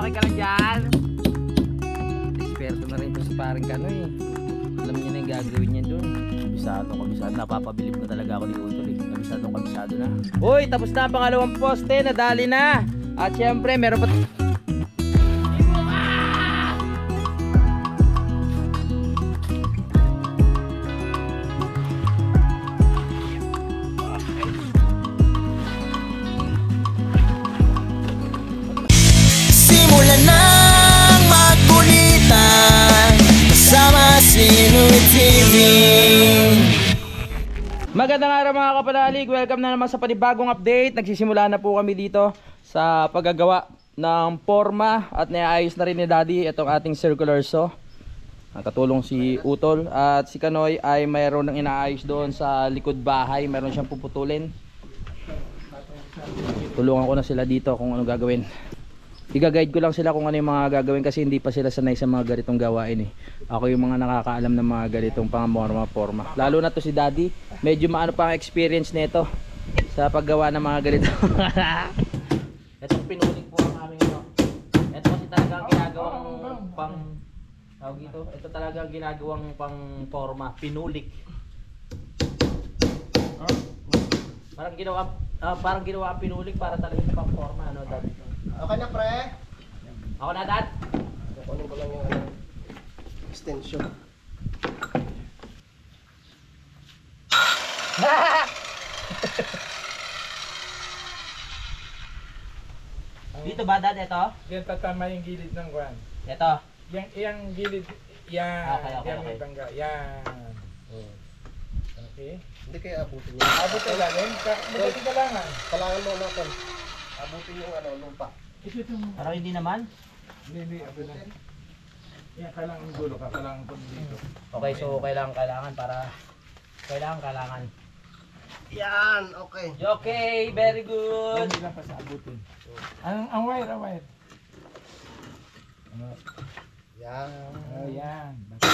Okay ka lang dyan. Eksperto na rin ito si paring Kanoy. Alam niya na yung gagawin niya doon. Kabisado. Napapabilib na talaga ako ni Utol eh. Kabisado na. Uy, tapos na ang pangalawang poste. Nadali na. At syempre, meron pa... Simulan ng magkulitan kasama si Louie TV. Magandang araw mga kapanalig, welcome na naman sa panibagong update. Nagsisimula na po kami dito sa paggagawa ng forma at naiayos na rin ni Daddy itong ating circular saw. Nakatulong si Utol at si Kanoy ay mayroon ng inaayos doon sa likod bahay, mayroon siyang puputulin. Tulungan ko na sila dito kung ano gagawin. Iga-guide ko lang sila kung ano yung mga gagawin kasi hindi pa sila sanay sa mga ganitong gawain eh. Ako yung mga nakakaalam ng mga ganitong pang-forma. Lalo na to si Daddy, medyo maano pa ang experience nito sa paggawa ng mga ganito. Itong pinulik po ang aming ano. Ito kasi talagang ginagawang pang tawag ito. Ito talagang ginagawang pang-forma, pinulik. Parang ginawa ang pinulik para talagang pang-forma ano, Daddy. Okay na, pre? Ako na, Dad. Kukunin ko lang yung extension. Dito ba, Dad? Ito? Yan tatama yung gilid ng kwan. Ito. Yang gilid, yan. Okay. Yan may bangga, yan. Oh. Okay. Hindi kayo abutin niya. Abot ka lang, magkati ka lang ah. Kailangan mo natin. Abutin yung lupa. Ito. Parang hindi naman. Hindi, abot lang. Yan, kailangan yung dulo ka, kailangan po dito. Okay, so kailangan para kailangan. Yan, okay. Okay, very good. Hindi lang pa sa abutin. Ang wire. Yan. Oh, yan. Basta.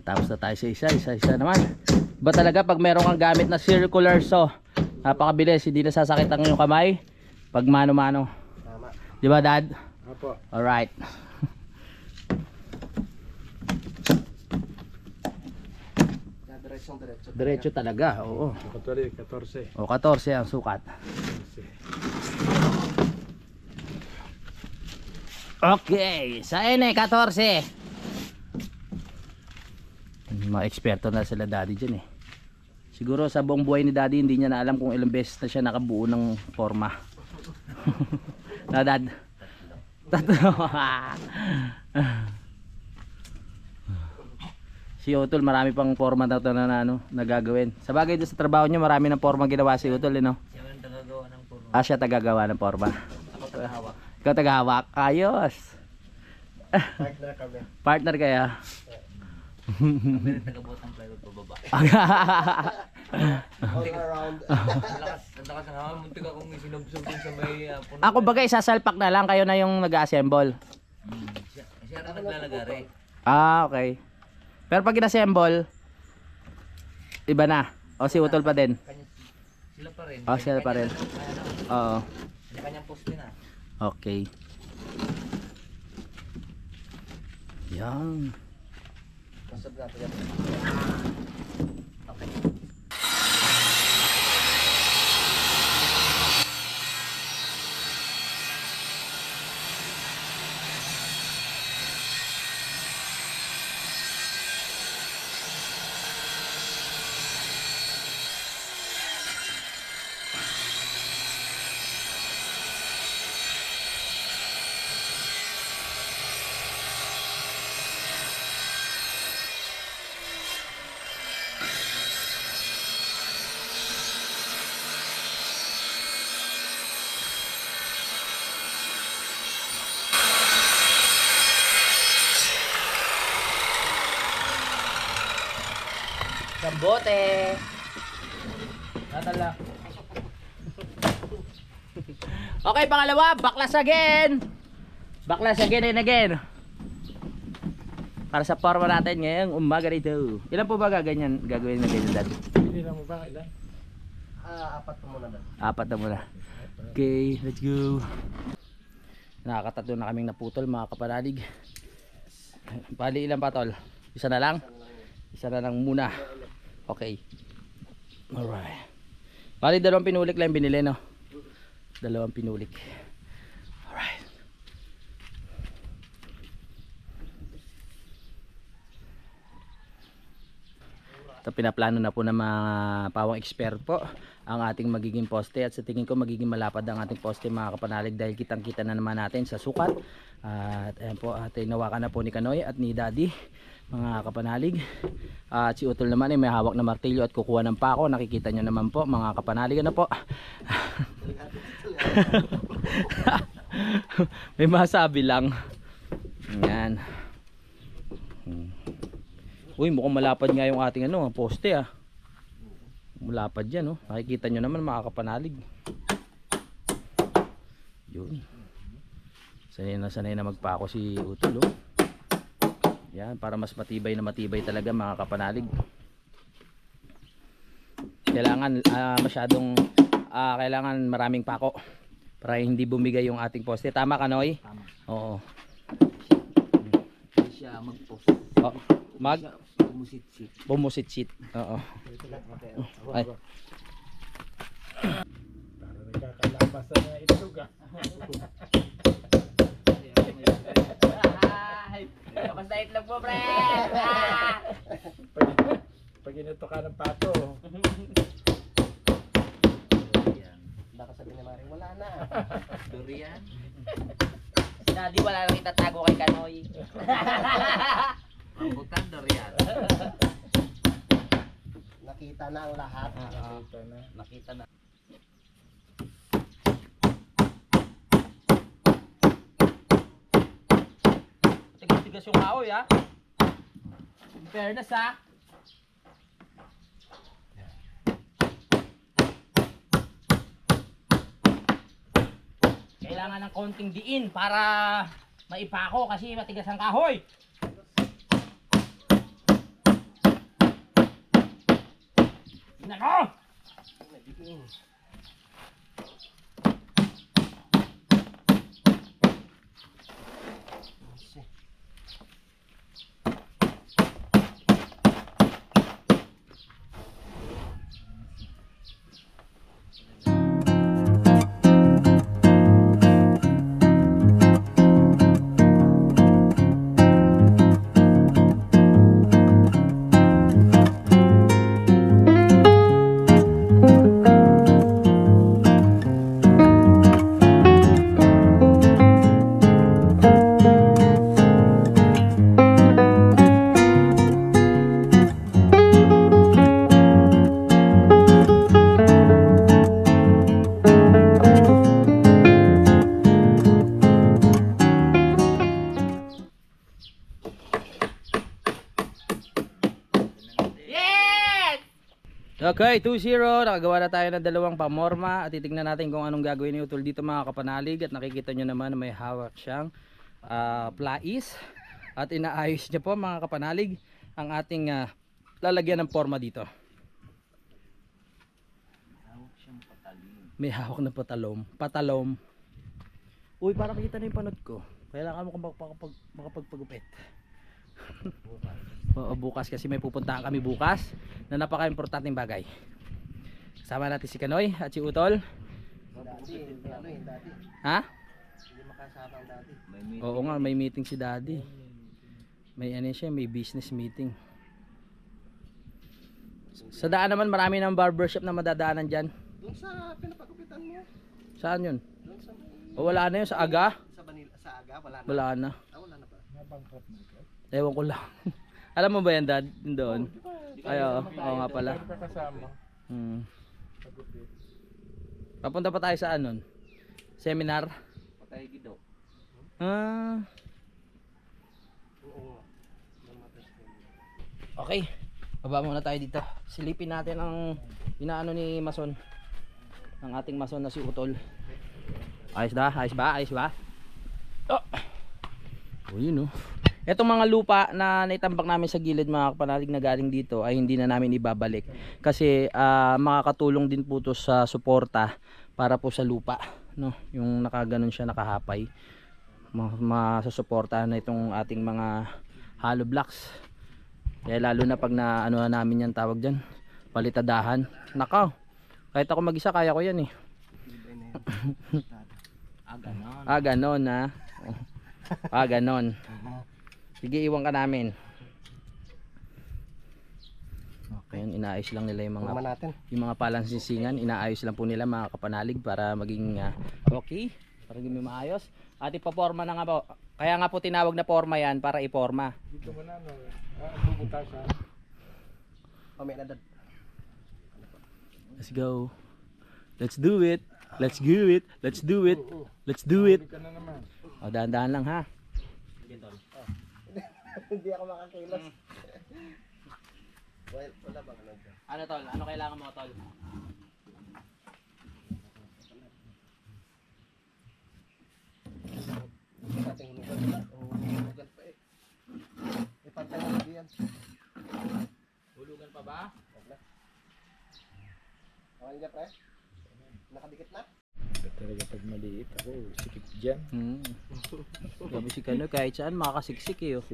Tapos na tayo sa isa naman. Ba talaga pag meron kang gamit na circular saw, napakabilis, hindi nasasakit ang iyong kamay pag mano-mano. Tama. Di ba, Dad? Apo. Alright. Diretso. Diretso talaga, oo. 14. O 14 ang sukat. Okay, sa N 14. Mga eksperto na sila Daddy dyan eh. Siguro sa buong buhay ni Daddy hindi niya na alam kung ilang beses na siya nakabuo ng forma. Na, Dad? Tatlo. Si Utol marami pang forma na nagagawin. Sa bagay doon sa trabaho niya marami ng forma ginawa si Utol eh, no? Siya tagagawa ng forma. Ako tagahawak. Ikaw tagahawak. Ayos. Partner kami. Partner kaya. Kami nagtagabuhat ng plywood pababa. All around. Ang lakas nga, muntik akong isinubsob din sa may puno. Ako bagay sasalpak na lang kayo na yung nag-assemble. Siya rin naglalagari. Okay. Pero pag in-assemble iba na. O si Utol pa din. Sila pa rin. Sila pa rin. Oo. Kanyang poste na. Okay. Yan. Pasod natin. Okay. Isang bote. Natala. Okay, pangalawa, baklas again. Baklas again and again. Para sa forma natin ngayong umaga rito. Ilan po ba gagawin na ganyan dad? Hindi na mo ba ilan? Apat po muna doon. Apat na muna. Okay, let's go. Nakakatatlo na kaming naputol mga kapanalig. Bali ilan pa tol? Isa na lang? Isa na lang muna. Okay. Alright. Bali dalawang pinulik lang binili no? Dalawang pinulik. Alright. Ito pinaplano na po ng mga pawang expert po ang ating magiging poste at sa tingin ko magiging malapad ang ating poste mga kapanalig dahil kitang kita na naman natin sa sukat at ayan po tinawakan na po ni Kanoy at ni Daddy mga kapanalig at si Utol naman ay may hawak na martilyo at kukuha ng pako, nakikita nyo naman po mga kapanalig ano po. May masabi lang yan. Uy, mukhang malapad nga yung ating ano, poste ah. Malapad yan oh. Nakikita nyo naman mga kapanalig. Yun. Sanay na magpako si Utol oh. Yan, para mas matibay na matibay talaga mga kapanalig. Kailangan kailangan maraming pako para hindi bumigay yung ating poste. Tama Kanoy? Tama. Oo. Hindi siya mag-post. Oh, Bumusit-sit. Bumusit-sit. Oo. Ay. Para nagkakalabasan na itlog ah. Basta itlog po, pre. Pag inuto ka ng pato. Baka sabihin na Mari, wala na. Durian. Daddy, wala nang itatago kay Kanoy. Rambutan, durian. Nakita na ang lahat. Nakita na. Tigas-tigas yung kahoy ha. In fairness ha. Kailangan ng konting diin para maipako kasi matigas ang kahoy. Nako! Okay, 2-0. Nakagawa na tayo ng dalawang pamorma at titignan natin kung anong gagawin ni Utol dito mga kapanalig. At nakikita nyo naman may hawak siyang plais at inaayos niya po mga kapanalig ang ating lalagyan ng forma dito. May hawak na patalom. Uy, para makita na yung panood ko. Kailangan mo makapagpagupit. Oo, bukas kasi may pupuntahan kami bukas na napaka-importanteng bagay. Kasama natin si Kanoy at si Utol. Daddy. Ha? Hindi makasama ang daddy. Oo nga, may meeting si Daddy. May may business meeting. Sa daan naman marami ng barbershop na madadaanan dyan. Doon sa pinapagupitan mo. Saan yun? Doon sa O wala na yun sa Aga? sa Aga, wala na. Wala na. Wala na ba? Nabangkrut na ito. Ewan ko lang. Alam mo ba yan Dad? Doon? Ay oo nga pala. Hindi ka kasama. Pagupit. Papunta pa tayo sa anon? Seminar? Patay gido. Okay. Baba muna tayo dito. Silipin natin ang inaano ni Mason. Ang ating Mason na si Utol. Ayos ba? Ayos ba? Ayos ba? Oh. Oh, yun oh. Etong mga lupa na naitambak namin sa gilid mga kapanalig na galing dito ay hindi na namin ibabalik. Kasi makakatulong din po to sa suporta para po sa lupa. No? Yung nakaganon siya, nakahapay. Masusuportahan na itong ating mga hollow blocks. Kaya lalo na pag na ano namin yan tawag dyan, palitadahan. Nakaw, kahit ako mag-isa kaya ko yan eh. Ganon ha. Ganon. Sige, iwan ka namin. Okay, inaayos lang nila yung mga palansisingan. Inaayos lang po nila mga kapanalig para maging okay, para maging maayos. At ipaporma na nga po. Kaya nga po tinawag na forma yan para iporma. Dito mo na, no? Bubutas ha. May nadad. Let's go. Let's do it. Let's do it. Let's do it. Let's do it. Ka na naman. O, dahan-dahan lang ha. Hindi ako makakilos. Well, wala bang ano dyan? Ano tol? Ano kailangan mo tol? Ating hulugan. Hulugan pa eh. Ipantay mo na yan. Hulugan pa ba? Okay niya pre? Nakadikit na? Talaga pag maliit ako, sikip dyan. Gabi si Kano kahit saan makakasiksik eh. Oh.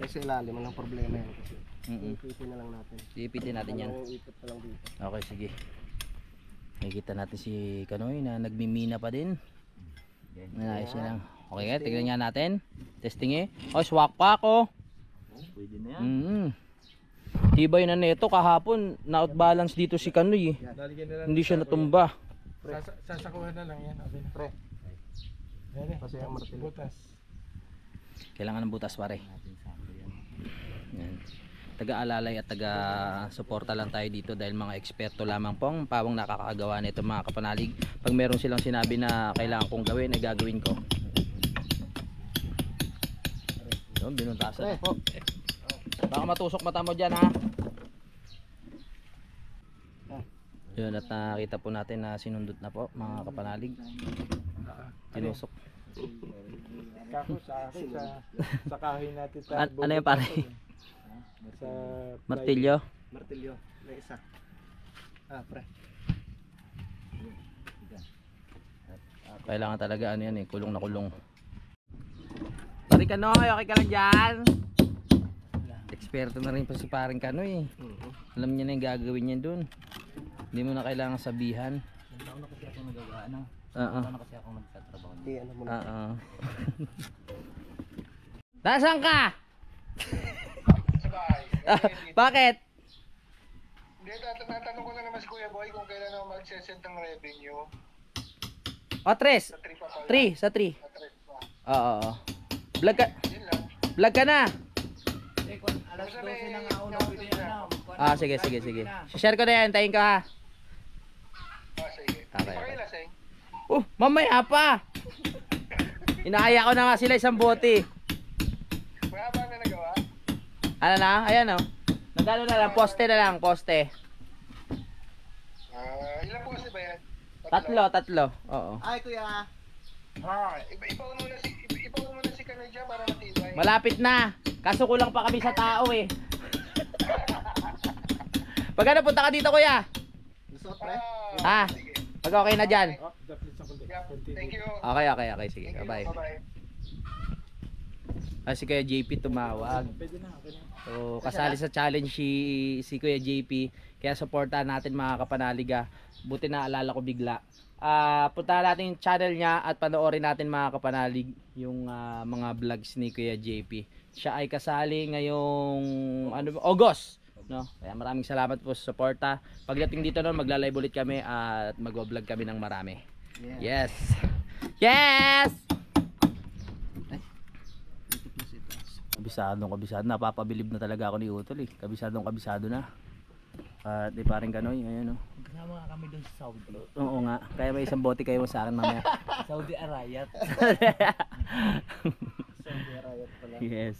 Kasi ilalim ang problema yan kasi. Mm-mm. Ipitin na lang natin. Ipitin natin yan. Dalawang ikot pa lang dito. Okay, sige. Nakikita natin si Kanoy na nagmimina pa din. Naayos niya lang. Okay nga, tignan nga natin. Testing eh. Oh, swak pa ako. Pwede na yan. Tibay na neto kahapon. Na-outbalance dito si Kanoy eh. Lalagyan na lang. Hindi siya natumba. Sasakuhan na lang yan. Okay na. Pre, Yan kasi ang martilyo. butas. Kailangan ng butas pare. Yan. Taga-alalay at taga-suporta lang tayo dito dahil mga eksperto lamang po ang pawang nakakagawa nito mga kapanalig. Pag meron silang sinabi na kailangan kong gawin, ay gagawin ko. Yun, binuntasan po. Baka matusok mata mo dyan ha. Yun, at nakita po natin na sinundot na po mga kapanalig. Tinusok. Kako sa akin, sa kahoy natin. Ano yung pare? Sa Martilyo? Martilyo. May isa. Pre. Kailangan talaga ano yan eh, kulong na kulong. Pare Kanoy, okay ka lang dyan? Eksperto na rin pa si paring Kanoy eh. Alam niya na yung gagawin niya dun. Hindi mo na kailangan sabihan. Taon na kasi ako nagagawa na. Oo. Taon na kasi ako nagtatrabaho. Hindi, ano mo na. Oo. Nasaan ka? Bakit? Hindi, tatanong ko na naman si Kuya Boy kung kailan ako mag-sesend ng revenue. O, tres. Sa 3 pa pala. 3, sa 3. Sa 3 pa. Oo. Vlog ka. Yun lang. Vlog ka na. Alas Basta 12 na may nga una pwede na. Ah, sige, sige, sige. Share ko na yan, tayin ko ha. Sige. Okay, Pakilasing. Mamaya pa. Inaaya ko na nga sila isang bote. Wala ba na nagawa? Ano na? Ayan oh. Nagano na lang, poste na lang, poste. Ilang poste ba yan? Tatlo. Oo. Ay, kuya. Ipaun mo na si Kanoy dyan para matibay. Malapit na. Kaso kulang pa kami sa tao eh. Pag ano, punta ka dito kuya. Lusot, pre. Ah, Sige. pag okay na dyan. Oh, dapat sa kundi. Yeah, thank you. Okay, sige. Thank you. Bye. Bye-bye. Si Kuya JP tumawag. Pwede na, okay na. So, kasali sa challenge si Kuya JP. Kaya supportahan natin mga kapanaliga. Buti na alala ko bigla. Puntahan natin yung channel niya at panoorin natin mga kapanalig yung mga vlogs ni Kuya JP. Siya ay kasali ngayong August. No? Kaya maraming salamat po sa suporta. Pagdating dito noon, magla-live ulit kami at magwa-vlog kami ng marami. Yes! Kabisado. Napapabilib na talaga ako ni Utol eh. Kabisado na. At di parang Kanoy, ayun oh. Kasama nga kami dun sa Saudi. Oo nga. Kaya may isang bote kayo sa akin mamaya. Saudi Arayat. Yes.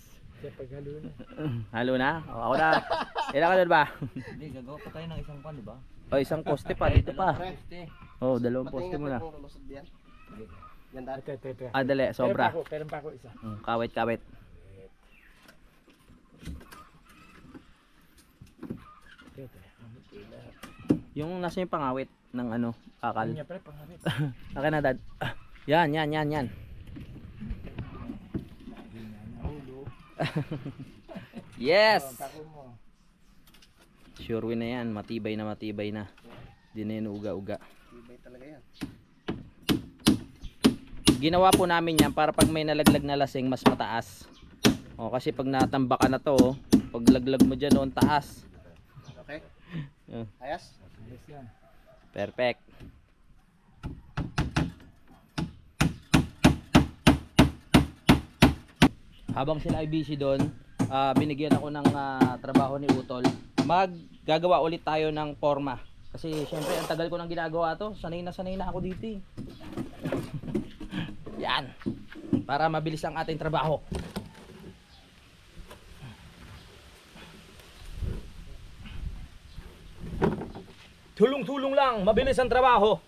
paghalo na. Halo na? O, ako na. Ilan ka doon ba? Hindi, gagawa pa tayo ng isang pan, di ba? O, isang poste pa. Dito pa. Poste. O, dalawang poste mo na. Yan dati. Ito. Ah, dali. Sobra. Pero pa ako isa. Kawit. Ito. Yung nasa yung pangawit ng ano, kakal. Kanya pre, pangawit. Akin na, dad. Yan. Yes! Sure win na yan. Matibay na. Di na yun uga-uga. Tibay talaga yan. Ginawa po namin yan para pag may nalaglag na lasing mas mataas. O, kasi pag natambaka na to, pag laglag mo dyan noon taas. Okay? Yeah. Ayas? Ayos yan. Perfect. Habang sila ay busy doon, binigyan ako ng trabaho ni Utol. Maggagawa ulit tayo ng forma. Kasi syempre ang tagal ko nang ginagawa to. Sanay na ako dito eh. Yan. Para mabilis ang ating trabaho. Tulong-tulong lang, mabilis ang trabaho.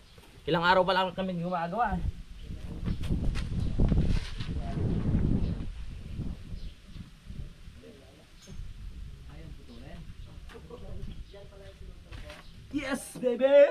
Ilang araw pa lang kami gumagawa. Yes, baby!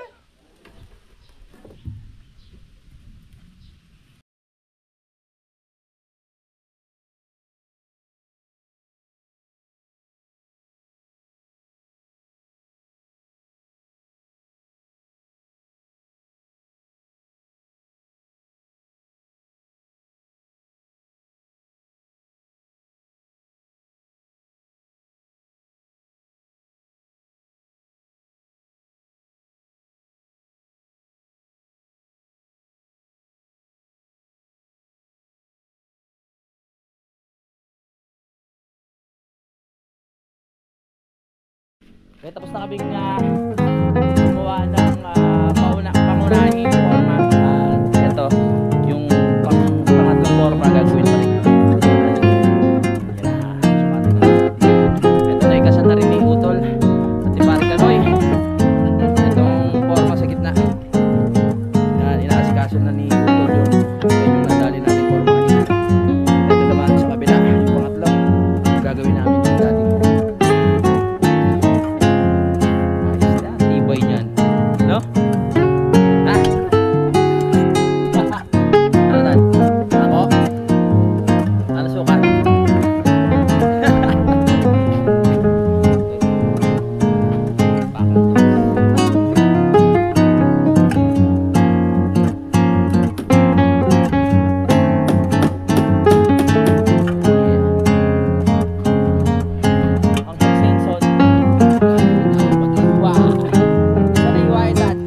Okay, tapos na kaming gumawa ng pamunahing forma. Ito, yung pangatlong forma gagawin pa rin. Yan na, sukatin na. Ito na yung kasanda rin ni Utol at ni Pare Kanoy. Itong forma sa gitna. Yan, inaasikaso na ni Utol yun. Yan yung nadali natin forma kanina. Ito naman sa kabila, yung pangatlo. Gagawin namin yung dati. Tibay niyan. No? Ha? Ano tan? Ako? Ano sukat? Ang senson. Mag-iwa. Sana iwain dad.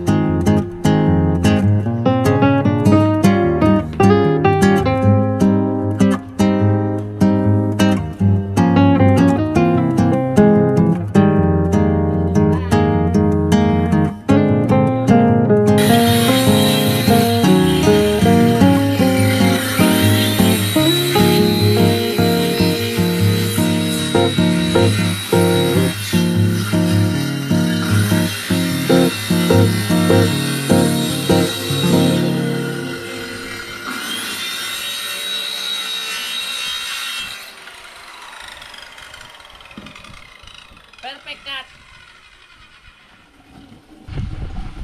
Perfect cut.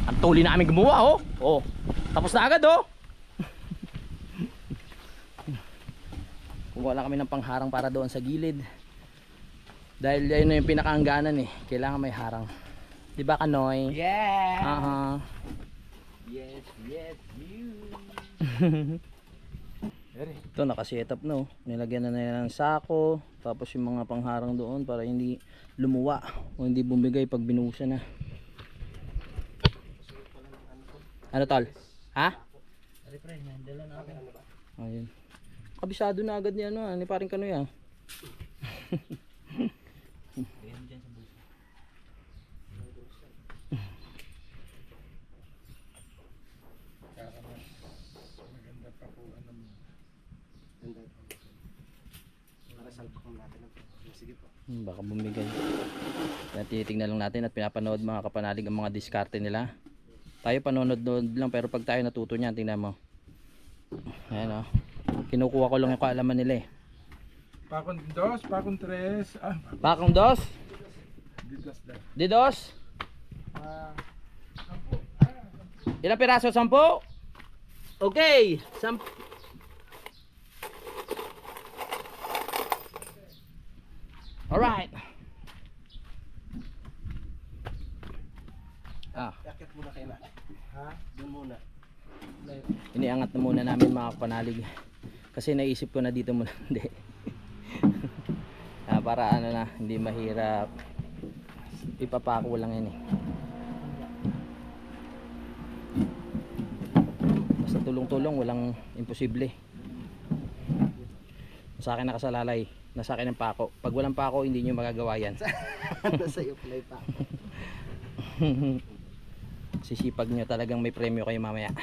Ang tuli namin gumawa oh. Oh. Tapos na agad oh. Kumuha lang kami ng pangharang para doon sa gilid. Dahil yun na yung pinakaangganan eh. Kailangan may harang. 'Di ba Kanoy? Yeah! Yes, you! Ito naka-set up no. Nilagyan na nila ng sako, tapos yung mga pangharang doon para hindi lumuwa o hindi bumigay pag binuhusan na. Ano tol? Ha? Ari pre, dala natin. Ayun. Kabisado na agad ni ano, ni paring Kanoy ah. Ayan dyan sa buso. Para salpak natin. bumigay. Kaya tinitingnan lang natin at pinapanood mga kapanalig ang mga diskarte nila. Tayo panonood-nood lang, pero pag tayo natuto niyan, tingnan mo. Ayan, oh. Kinukuha ko lang yung kaalaman nila eh. Pakong 2, pakong 3. Pakong dos. Didos. Ilang piraso? 10? Okay. 10. Alright. Yakit muna kayo na. Ha? Doon muna. Iniangat na muna namin mga kapanalig. Kasi naisip ko na dito muna. Hindi. Para ano na, hindi mahirap. Ipapako lang yan eh. Basta tulong-tulong, walang imposible. Sa akin nakasalalay, nasa akin ang pako. Pag walang pako, hindi nyo magagawa yan. Nasa iyo pala yung pako. Sisipag nyo, talagang may premyo kayo mamaya.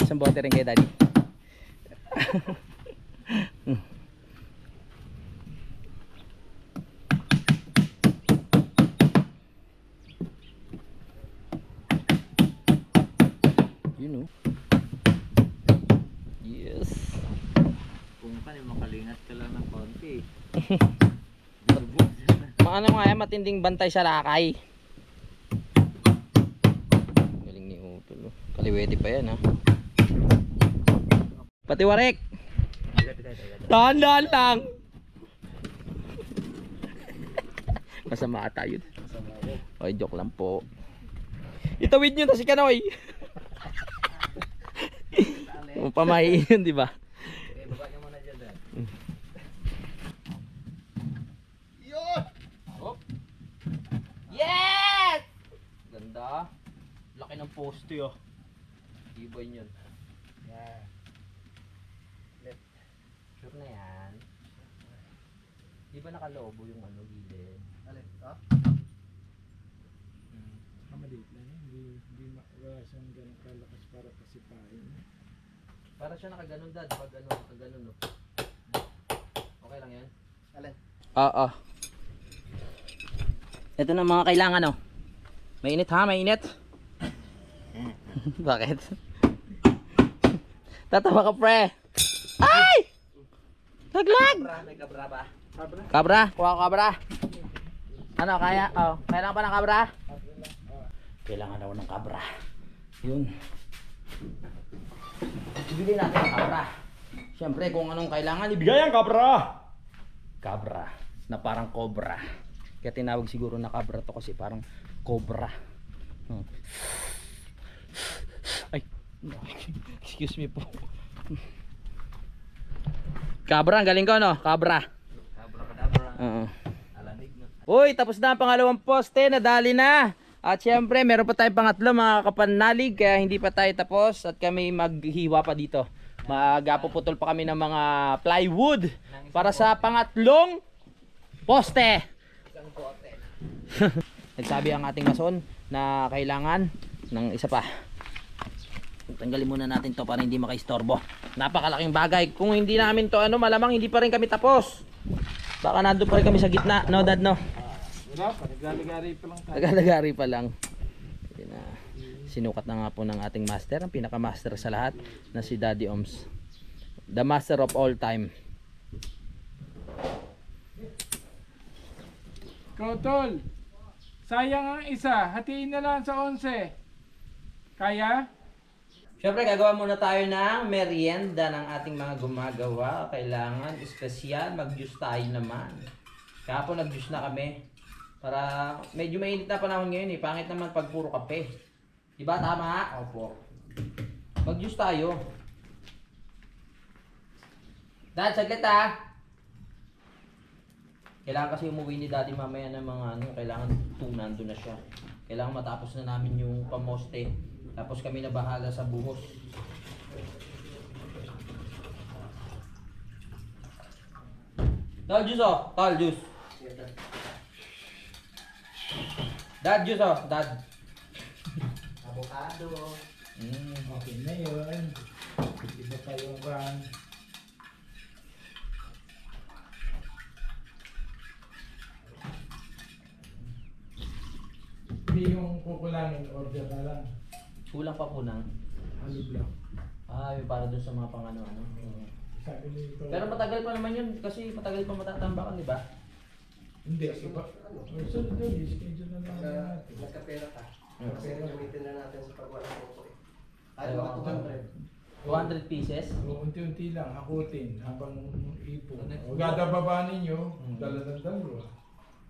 Isang bote rin kayo, daddy. You know. Yes. Kung ka makalingat ka lang ng konti. Maano nga yan, matinding bantay sa lakay. Galing ni Utol. Kaliwete pa yan ha. Pati warek. Tahan-tahan lang. Masama ata yun. Oy, joke lang po. Itawid nyo na si Kanoy. Pamahiin yun, di ba? Baba niyo muna dyan, Dad. Yes! Ganda. Laki ng poste oh. Ibay yun. Yeah. Sure na yan. Di ba nakalobo yung ano gilid? Alin? Maliit lang yun. Wala siyang ganun kalakas para pasipain. Para siya nakaganon dad. Pag ano, nakaganon no. Okay lang yan? Alin? Oo. Ito na mga kailangan oh. Mainit ha, mainit. Bakit? Tatawa ka pre. Ay! Naglag! May kabra ba? Kabra, kuha ko kabra. Ano, kaya? Oh, kailangan pa ng kabra? Kailangan daw ng kabra. Yun. Ibigay natin ang kabra. Siyempre, kung anong kailangan, ibigay ang kabra. Kabra, na parang cobra. Kaya tinawag siguro na kabra to kasi parang cobra. Ay, excuse me po. Kabra, ang galing ko no? Kabra. Abra-kadabra. Oo. Alamig na. Uy, tapos na ang pangalawang poste, nadali na. At syempre, meron pa tayong pangatlo mga kapanalig, kaya hindi pa tayo tapos at kami maghiwa pa dito. Magapuputol pa kami ng mga plywood para sa pangatlong poste. Nagsabi ang ating mason na kailangan ng isa pa. Tanggalin muna natin to para hindi makaistorbo. Napakalaking bagay. Kung hindi namin to ano, malamang hindi pa rin kami tapos. Baka nandun pa rin kami sa gitna. No dad no? Wala pa, naglalagari pa lang tayo. Naglalagari pa lang. Sinukat na nga po ng ating master, ang pinaka-master sa lahat na si Daddy Oms. The master of all time. Tol, sayang ang isa. Hatiin na lang sa 11. Kaya? Siyempre gagawa muna tayo ng merienda ng ating mga gumagawa. Kailangan espesyal, mag-juice tayo naman. Kahapon nag-juice na kami. Para medyo mainit na panahon ngayon eh. Pangit naman pag puro kape. Diba tama? Opo. Mag-juice tayo. Dad, saglit ha. Kailangan kasi umuwi ni Daddy mamaya ng mga ano. Kailangan nandun na siya. Kailangan matapos na namin yung pamoste. Tapos kami na bahala sa buhos. Dad, juice oh. Tal, juice. Dad, juice oh. Dad. Avocado. Okay na yun. Iba pa yung van. Hindi yung kukulangin, order na lang. Kulang pa po ng Hollow block. yung para dun sa mga pang ano-ano. Sabi nito. Pero matagal pa naman yun kasi matagal pa matatambakan, di ba? Hindi, iba. Sunod yun, schedule na lang natin. Nagkapera ka. Kasi gamitin na natin sa pagwala ng po eh. Ay, Ayaw mga ako. 200. 200 pieces? So, unti-unti lang, hakutin habang ipon. O gada baba ninyo, dala ng dalawa.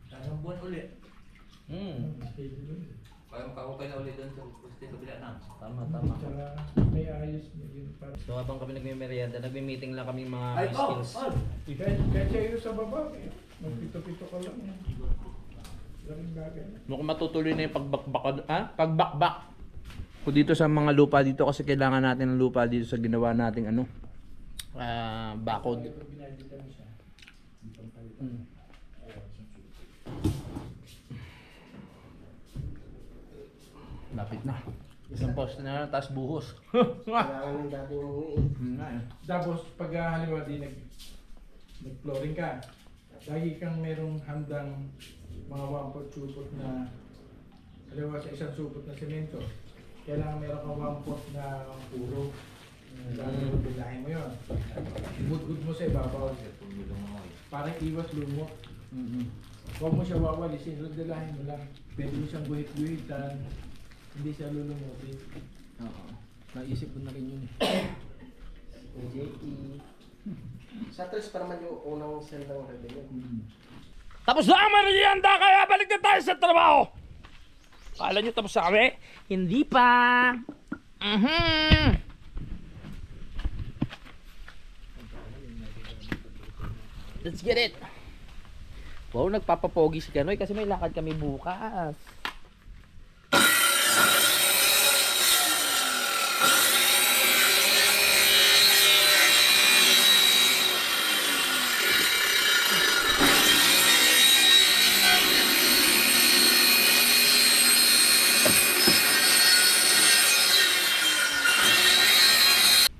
Isang buwan ulit. Schedule yun. Kaya makakukay na ulit doon sa gusto kabila na. Tama, tama. Tsaka may ayos na yun. So habang kami nagme-merienda, nagme-meeting lang kami mga Ay, skills. Kahit siya yun sa baba, magpito-pito ka lang yan. Laking bagay. Mukhang matutuloy na yung pagbakbak ko dito sa mga lupa dito kasi kailangan natin ng lupa dito sa ginawa nating bakod. Lapit na. Isang poste na lang, tapos buhos. Kailangan ng dati umuwi eh. Tapos pag halimbawa di nag-flooring ka, lagi kang merong handang mga 1/4 supot na halimbawa sa isang supot na semento. Kailangan meron kang 1/4 na puro. Lalo bilahin mo yun. Good mo sa ibabaw. Parang iwas lumot. Huwag mo siya wawalisin, dalahin mo lang. Pwede mo siyang guhit-guhitan. Hindi siya lulumutin. Oo. Naisip ko na rin yun. JE. Sa Tres pa naman yung unang sell ng revenue. Tapos na ang merienda, kaya balik na tayo sa trabaho. Kala nyo tapos na kami? Hindi pa. Let's get it. Wow, nagpapapogi si Kanoy kasi may lakad kami bukas.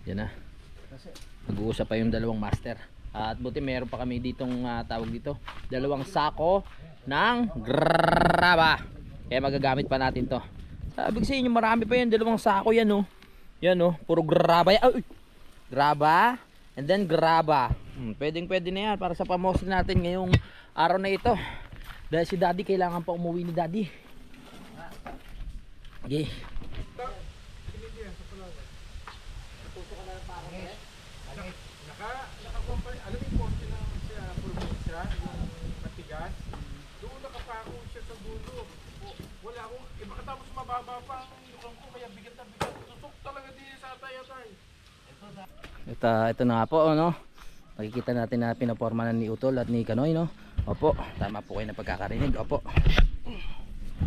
Yan na. Nag-uusap pa yung dalawang master. At buti meron pa kami ditong tawag dito. Dalawang sako ng graba. Kaya magagamit pa natin to. Sabi ko sa inyo marami pa yan. Dalawang sako yan oh. Yan oh. Puro graba yan. Ay! Graba. And then graba. Pwedeng pwede na yan para sa pamosli natin ngayong araw na ito. Dahil si daddy kailangan pa umuwi ni daddy. Okay. Naka-company, alam mo yung poste ng probinsya, yung matigas, doon nakapako siya sa dulo. Wala akong, baka tapos mababa pa ang lukang ko, kaya bigat na bigat. Tutok talaga din sa atay-atay. Ito na nga po, no? Makikita natin na pinaporma na ni Utol at ni Kanoy, no? Opo, tama po kayo na pagkakarinig. Opo.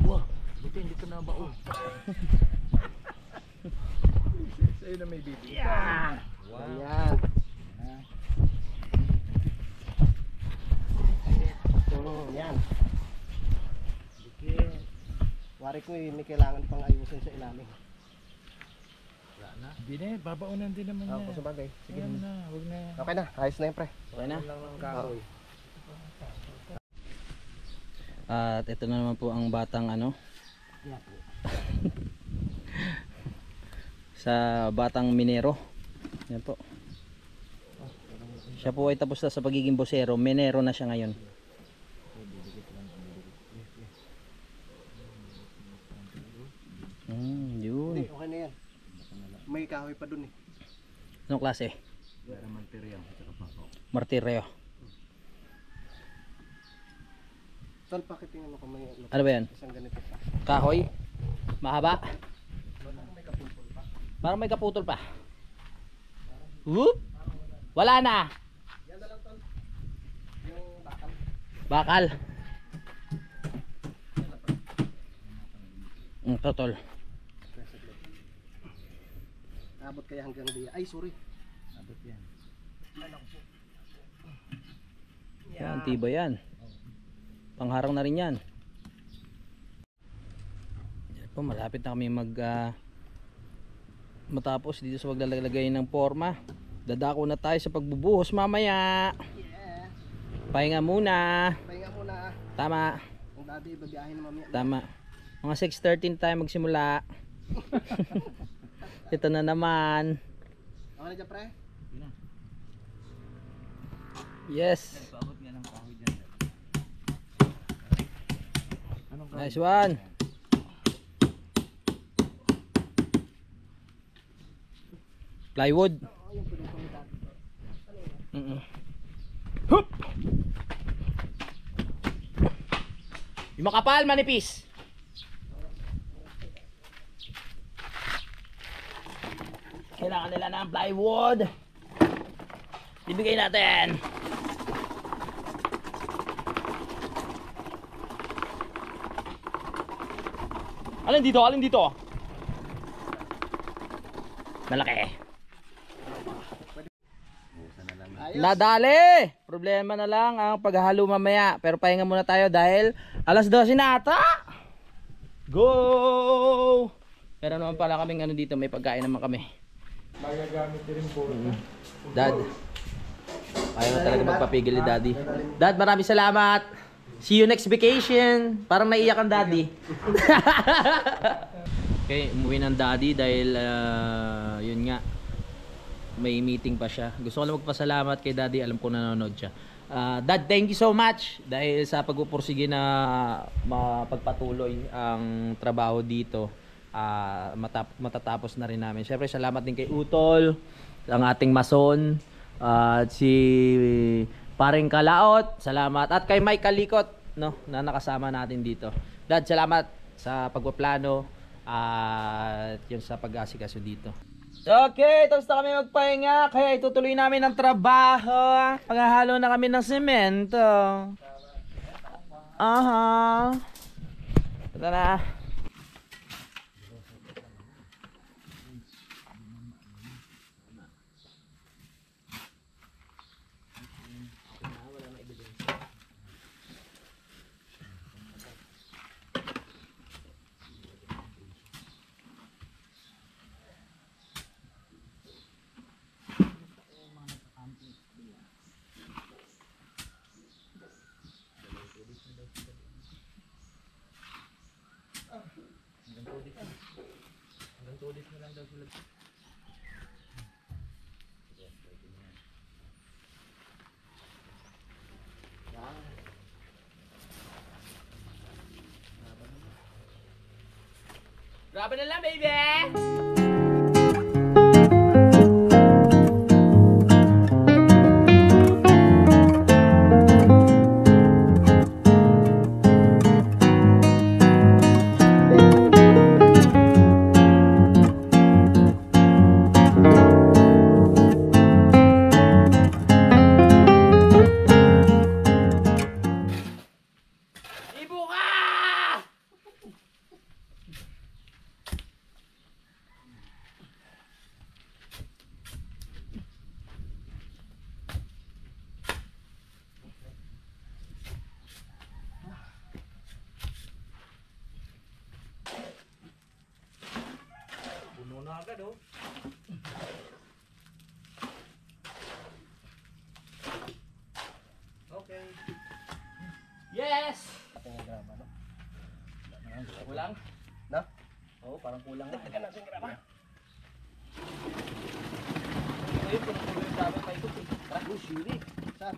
Wow, buti hindi ka na baon. Sa'yo na may bibi. Yan. Yan. Wari ko eh, may kailangan pang ayusin sa ilalim. Hindi na, babaunan din naman Ako niya. sa bagay. Sige. Ayan na, huwag na. Okay na, ayos na yun pre. Okay na? Lang ng kahoy. At ito na naman po ang batang ano sa batang minero. Yan po. Siya po ay tapos na sa pagiging bosero. Minero na siya ngayon. Yun. Hindi, okay na yan. May kahoy pa dun eh. Anong klase? Martiryo. Tol, bakit yung ano ko may Ano ba yan? isang ganito pa? Kahoy? Mahaba? Parang may kapulpul pa. Parang may kaputol pa. Whoop! Wala na! Yan na lang tol. Yung bakal. Bakal. Totol. Abot kaya hanggang di. Ay, sorry. Abot yan. Yan, tiba yan. Pangharang na rin yan. Yan po, malapit na kami matapos dito sa paglalagay ng forma. Dadako na tayo sa pagbubuhos mamaya. Yeah. Pahinga muna. Pahinga muna. Tama. Ang daddy, babiyahin na mamaya. Tama. Mga 6:13 tayo magsimula. Ito na naman. Okay na dyan, pre? Yes. Nice one. Plywood. Hup! Yung makapal, manipis. Kailangan nila ng plywood. Ibigay natin. Alin dito? Alin dito? Malaki. Nadali! Problema na lang ang paghahalo mamaya. Pero pahinga muna tayo dahil alas 12 na ata. Go! Pero naman pala kaming ano dito, may pagkain naman kami. Magagamit din po. Dad, ayaw na talaga magpapigil ni Daddy. Dad, maraming salamat. See you next vacation. Parang naiyak ang Daddy. Okay, umuwi ng Daddy dahil yun nga, may meeting pa siya. Gusto ko lang magpasalamat kay Daddy. Alam ko nanonood siya. Dad, thank you so much dahil sa pagpupursige na mapagpatuloy ang trabaho dito. Matatapos na rin namin. Siyempre, salamat din kay Utol, ang ating mason, at si Paring Kalaot. Salamat. At kay Mike Kalikot, no, na nakasama natin dito. Dad, salamat sa pagpaplano at yun sa pag-asikaso dito. Okay, tapos na kami magpahinga. Kaya itutuloy namin ang trabaho. Paghahalo na kami ng semento. Aha. Ito na. Grabe na lang, baby! Okay. Yes! Kulang? Na? Oo, parang kulang na. Teka natin graba. Ngayon, pinatuloy yung dami pa ito. Tara, shuri. Saan?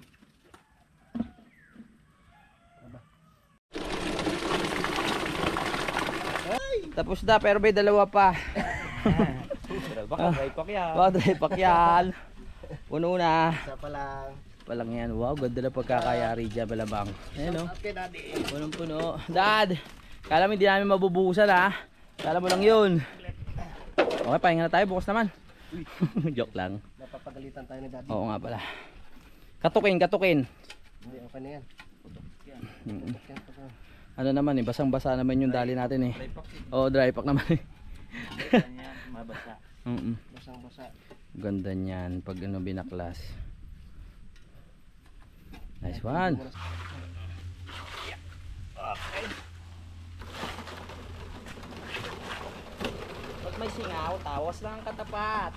Tapos na, pero may dalawa pa. Baka dry pack yan. Wow, dry pack yan. Puno na. Isa pa lang. Palang yan. Wow, ganda na pagkakayari dyan, balabang. Ayan o. Okay, daddy. Punong puno. Dad, kala mo hindi namin mabubuhusan ha. Kala mo lang yun. Okay, pahinga na tayo. Bukas naman. Joke lang. Napapagalitan tayo ni daddy. Oo nga pala. Katukin, katukin. Hindi, okay na yan. Mm-mm. Yan pa ka. Ano naman eh, basang-basa naman yung dali natin eh. Dry pack yun. Oo, dry pack naman eh. Ganyan, mabasa. Basang-basa. Ganda niyan pag ano binaklas. Nice one. Pag may singaw, tawas lang ang katapat.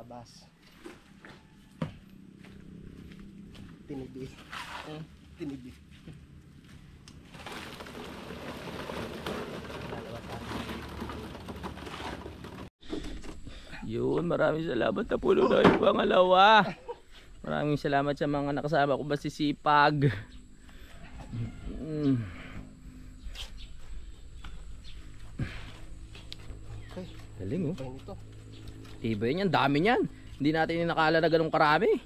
Tabas. Tinibi. Tinibi. Yun, maraming salamat na pulo na yung pangalawa. Maraming salamat sa mga nakasama ko masisipag. Galing oh. Bahin ito. Tibay niyan, dami niyan. Hindi natin inakala na ganun karami.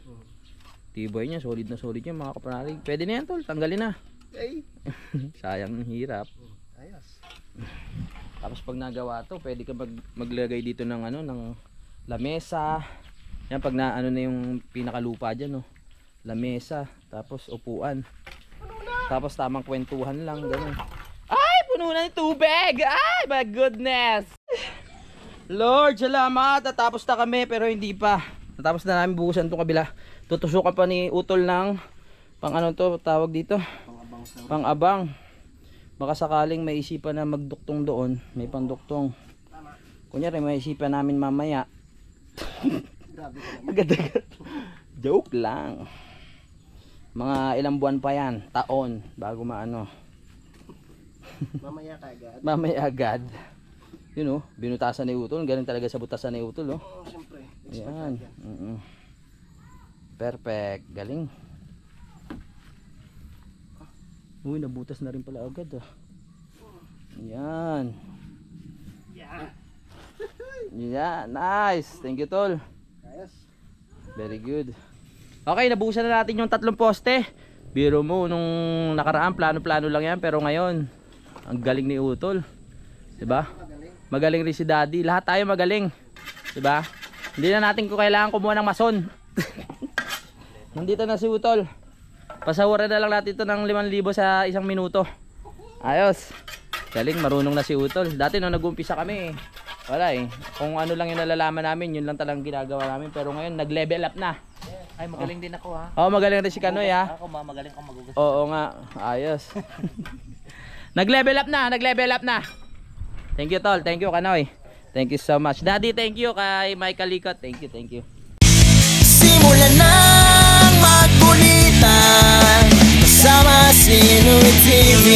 Tibay niya, solid na solid yan mga kapanalig. Pwede na yan tol, tanggalin na. Ay. Sayang, hirap. Ayos. Tapos pag nagawa to, pwede ka maglagay dito ng ano, ng lamesa. Yan pag na ano na yung pinakalupa diyan, no. Lamesa, tapos upuan. Tapos tamang kwentuhan lang, ganun. Ay, puno na ng tubig. Ay, my goodness. Lord, salamat. Natapos na kami pero hindi pa. Natapos na namin buhusan 'tong kabila. Tutusukan pa ni Utol ng pang ano to, tawag dito? Pang-abang. Baka sakaling may isipan na magduktong doon, may pangduktong. Kunyari may isipan namin mamaya. Agad-agad. Joke lang. Mga ilang buwan pa yan, taon bago maano. Mamaya kagad. Mamaya agad. You know, binutasan ni Utol, galing talaga sa butasan ni Utol, no? Oo, siyempre. Yan. Perfect, galing. Uy, nabutas na rin pala agad ah. Yan. Yeah, nice. Thank you tol. Ayos. Very good. Okay, nabuhusan na natin yung 3 poste. Biro mo nung nakaraan plano-plano lang yan, pero ngayon ang galing ni Utol. 'Di ba? Magaling rin si Daddy. Lahat tayo magaling. 'Di ba? Hindi na natin kailangan kumuha ng mason. Nandito na si Utol. Pasawaran na lang natin ito ng 5,000 sa 1 minuto. Ayos. Galing, marunong na si Utol. Dati nung nag-umpisa kami, wala eh. Kung ano lang yung nalalaman namin, yun lang talagang ginagawa namin. Pero ngayon, nag-level up na. Ay, magaling din ako ha. Oo, magaling rin si Kanoy ha. Ako magaling ako magugas. Oo nga, ayos. Nag-level up na, nag-level up na. Thank you tol, thank you Kanoy. Thank you so much. Daddy, thank you kay Michael Likot. Thank you, thank you. Simulan ng magkulitan kasama si Louie TV.